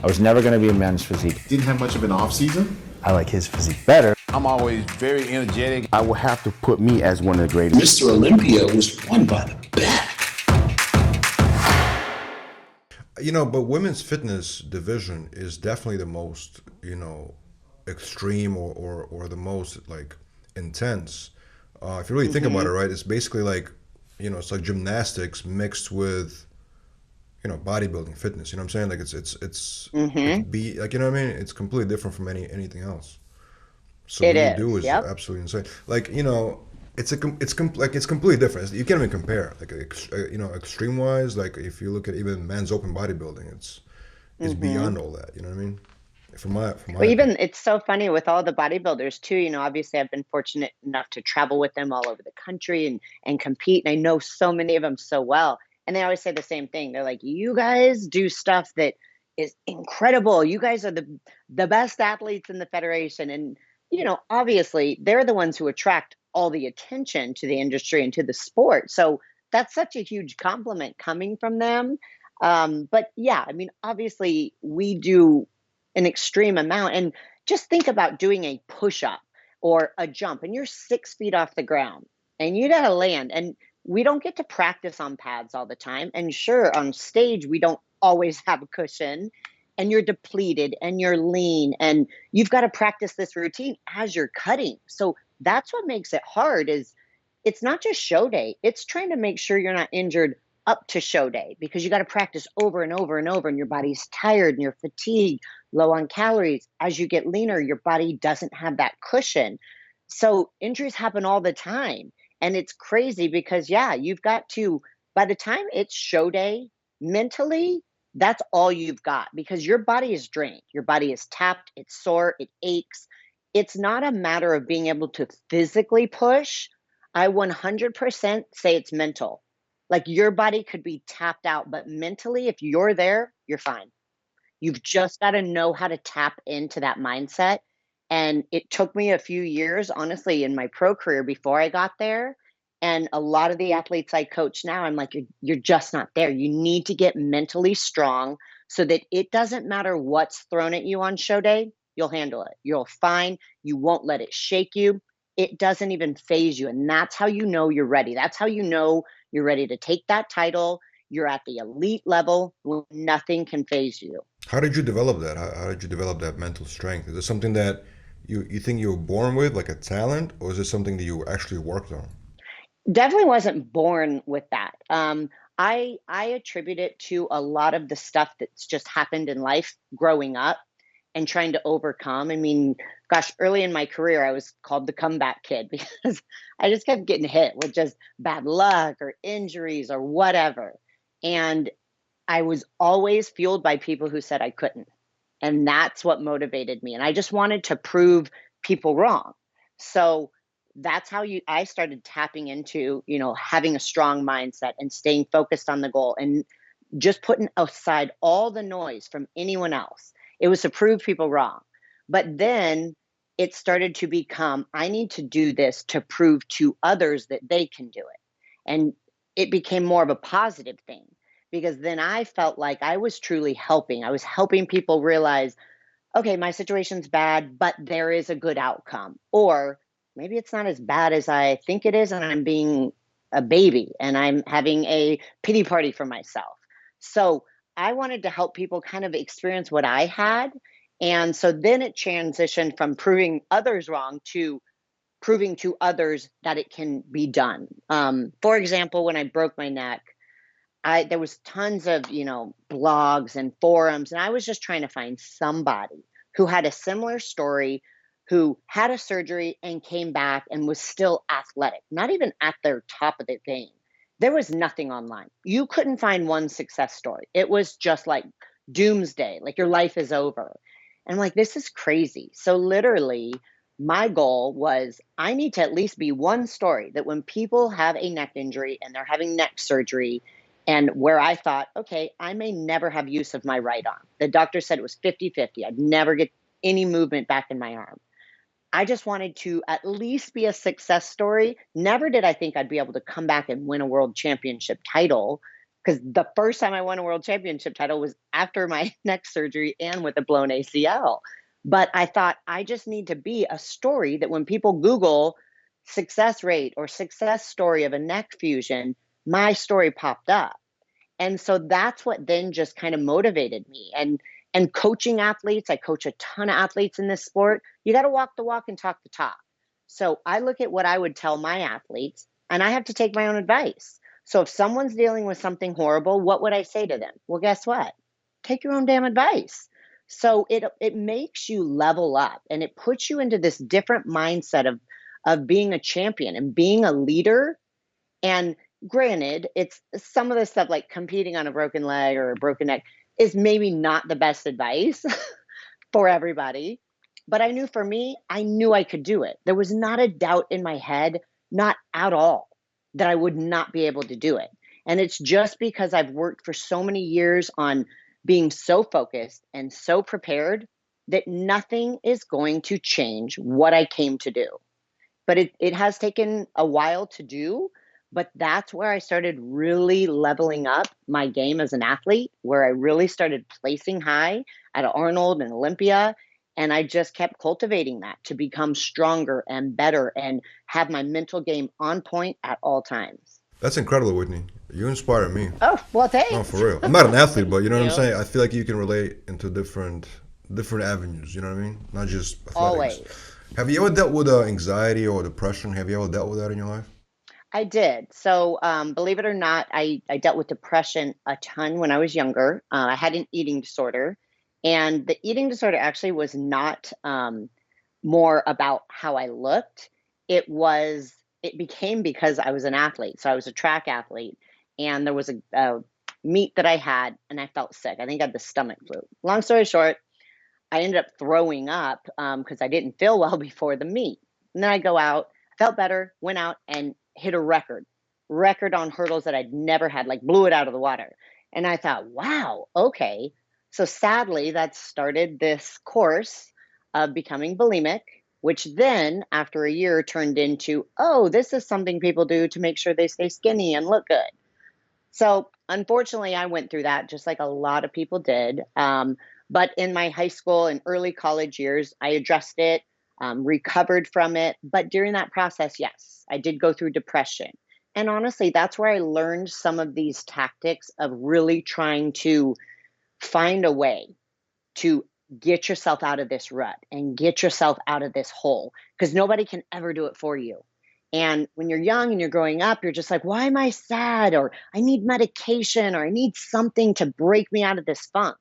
was never going to be a men's physique. Didn't have much of an off season. I like his physique better. I'm always very energetic. I will have to put me as one of the greatest. Mr. Olympia was won by the back. You know, but women's fitness division is definitely the most, extreme or the most like intense. If you really think about it, right, it's basically like, it's like gymnastics mixed with, bodybuilding, fitness. You know what I'm saying? Like it's like, you know what I mean? It's completely different from anything else. So what you do is absolutely insane. Like, it's completely different. You can't even compare. Like, extreme wise, like if you look at even men's open bodybuilding, it's beyond all that. You know what I mean? Well, even it's so funny with all the bodybuilders too. Obviously I've been fortunate enough to travel with them all over the country and compete. And I know so many of them so well. And they always say the same thing. They're like, you guys do stuff that is incredible. You guys are the best athletes in the federation. And, obviously they're the ones who attract all the attention to the industry and to the sport. So that's such a huge compliment coming from them. But yeah, I mean, obviously we do an extreme amount. And just think about doing a push-up or a jump and you're 6 feet off the ground and you got to land. And we don't get to practice on pads all the time. And sure, on stage, we don't always have a cushion and you're depleted and you're lean and you've got to practice this routine as you're cutting. So that's what makes it hard is it's not just show day. It's trying to make sure you're not injured up to show day because you got to practice over and over and over and your body's tired and you're fatigued, low on calories. As you get leaner, your body doesn't have that cushion. So injuries happen all the time. And it's crazy because, you've got to, by the time it's show day, mentally, that's all you've got because your body is drained. Your body is tapped, it's sore, it aches. It's not a matter of being able to physically push. I 100% say it's mental. Like your body could be tapped out, but mentally, if you're there, you're fine. You've just got to know how to tap into that mindset. And it took me a few years, honestly, in my pro career before I got there. And a lot of the athletes I coach now, I'm like, you're just not there. You need to get mentally strong so that it doesn't matter what's thrown at you on show day, you'll handle it. You'll fine. You won't let it shake you. It doesn't even phase you. And that's how you know you're ready. That's how you know you're ready to take that title. You're at the elite level when nothing can phase you. How did you develop that? How did you develop that mental strength? Is it something that you think you were born with, like a talent, or is it something that you actually worked on? Definitely wasn't born with that. I attribute it to a lot of the stuff that's just happened in life growing up and trying to overcome. I mean, gosh, early in my career, I was called the comeback kid because I just kept getting hit with just bad luck or injuries or whatever. And I was always fueled by people who said I couldn't. And that's what motivated me. And I just wanted to prove people wrong. So that's how I started tapping into, having a strong mindset and staying focused on the goal and just putting aside all the noise from anyone else. It was to prove people wrong. But then it started to become, I need to do this to prove to others that they can do it. And it became more of a positive thing because then I felt like I was truly helping. I was helping people realize, okay, my situation's bad, but there is a good outcome. Or maybe it's not as bad as I think it is, and I'm being a baby and I'm having a pity party for myself. So I wanted to help people kind of experience what I had. And so then it transitioned from proving others wrong to proving to others that it can be done. For example, when I broke my neck, there was tons of, blogs and forums, and I was just trying to find somebody who had a similar story, who had a surgery and came back and was still athletic, not even at their top of their game. There was nothing online. You couldn't find one success story. It was just like doomsday, like your life is over. And I'm like, this is crazy. So literally, my goal was I need to at least be one story that when people have a neck injury and they're having neck surgery, and where I thought, okay, I may never have use of my right arm. The doctor said it was 50-50. I'd never get any movement back in my arm. I just wanted to at least be a success story. Never did I think I'd be able to come back and win a world championship title Because the first time I won a world championship title was after my neck surgery and with a blown ACL. But I thought I just need to be a story that when people Google success rate or success story of a neck fusion, my story popped up. And so that's what then just kind of motivated me. And coaching athletes, I coach a ton of athletes in this sport. You got to walk the walk and talk the talk. So I look at what I would tell my athletes, and I have to take my own advice. So if someone's dealing with something horrible, what would I say to them? Well, guess what? Take your own damn advice. So it makes you level up, and it puts you into this different mindset of being a champion and being a leader. And granted, it's some of the stuff like competing on a broken leg or a broken neck is maybe not the best advice for everybody. But I knew for me, I knew I could do it. There was not a doubt in my head, not at all, that I would not be able to do it. And it's just because I've worked for so many years on being so focused and so prepared that nothing is going to change what I came to do. But it has taken a while to do. But that's where I started really leveling up my game as an athlete, where I really started placing high at Arnold and Olympia. And I just kept cultivating that to become stronger and better and have my mental game on point at all times. That's incredible, Whitney. You inspire me. Oh, well, thanks. No, for real. I'm not an athlete, but you know what I'm You. saying? I feel like you can relate into different avenues, you know what I mean? Not just athletics. Always. Have you ever dealt with anxiety or depression? Have you ever dealt with that in your life? I did. So, believe it or not, I dealt with depression a ton when I was younger. I had an eating disorder, and the eating disorder actually was not more about how I looked. It became because I was an athlete. So I was a track athlete, and there was a meet that I had, and I felt sick. I think I had the stomach flu. Long story short, I ended up throwing up because I didn't feel well before the meet. And then I go out, felt better, went out and hit a record on hurdles that I'd never had, like blew it out of the water. And I thought, wow, okay. So sadly, that started this course of becoming bulimic, which then after a year turned into, oh, this is something people do to make sure they stay skinny and look good. So unfortunately, I went through that just like a lot of people did. But in my high school and early college years, I addressed it, recovered from it. But during that process, yes, I did go through depression. And honestly, that's where I learned some of these tactics of really trying to find a way to get yourself out of this rut and get yourself out of this hole, because nobody can ever do it for you. And when you're young and you're growing up, you're just like, why am I sad? Or I need medication, or I need something to break me out of this funk.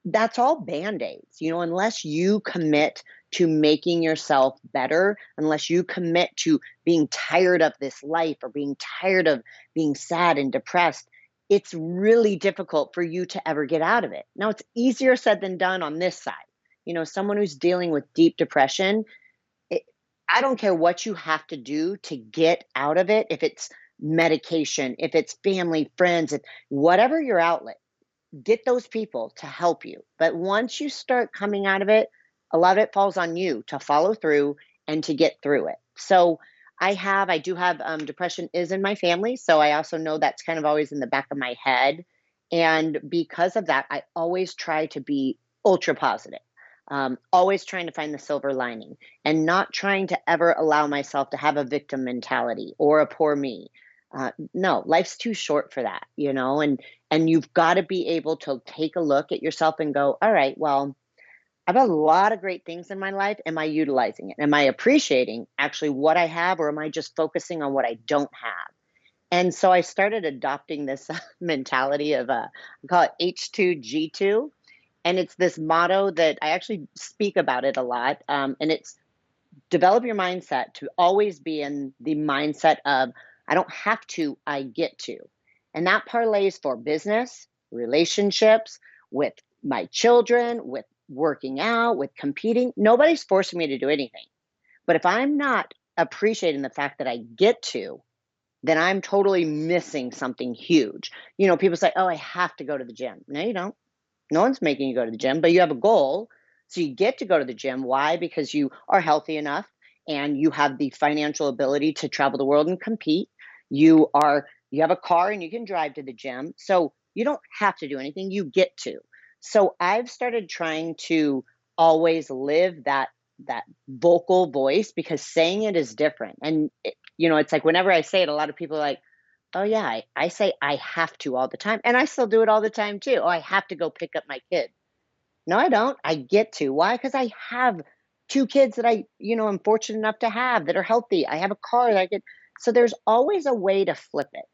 That's all band-aids, unless you commit to making yourself better, unless you commit to being tired of this life or being tired of being sad and depressed, it's really difficult for you to ever get out of it. Now, it's easier said than done on this side. Someone who's dealing with deep depression, I don't care what you have to do to get out of it, if it's medication, if it's family, friends, if whatever your outlet, get those people to help you. But once you start coming out of it, a lot of it falls on you to follow through and to get through it. So I do have depression is in my family. So I also know that's kind of always in the back of my head. And because of that, I always try to be ultra positive. Always trying to find the silver lining and not trying to ever allow myself to have a victim mentality or a poor me. No, life's too short for that, and you've got to be able to take a look at yourself and go, all right, well, I've got a lot of great things in my life. Am I utilizing it? Am I appreciating actually what I have, or am I just focusing on what I don't have? And so I started adopting this mentality of, I call it H2G2. And it's this motto that I actually speak about it a lot. And it's develop your mindset to always be in the mindset of, I don't have to, I get to. And that parlays for business, relationships, with my children, with working out, with competing. Nobody's forcing me to do anything. But if I'm not appreciating the fact that I get to, then I'm totally missing something huge. People say, oh, I have to go to the gym. No, you don't. No one's making you go to the gym, but you have a goal. So you get to go to the gym. Why? Because you are healthy enough and you have the financial ability to travel the world and compete. You are You have a car and you can drive to the gym. So you don't have to do anything, you get to. So I've started trying to always live that vocal voice, because saying it is different. And it's like whenever I say it, a lot of people are like, "Oh yeah, I say I have to all the time." And I still do it all the time too. "Oh, I have to go pick up my kid." No, I don't. I get to. Why? Because I have two kids that I'm fortunate enough to have that are healthy. I have a car that I get. So there's always a way to flip it.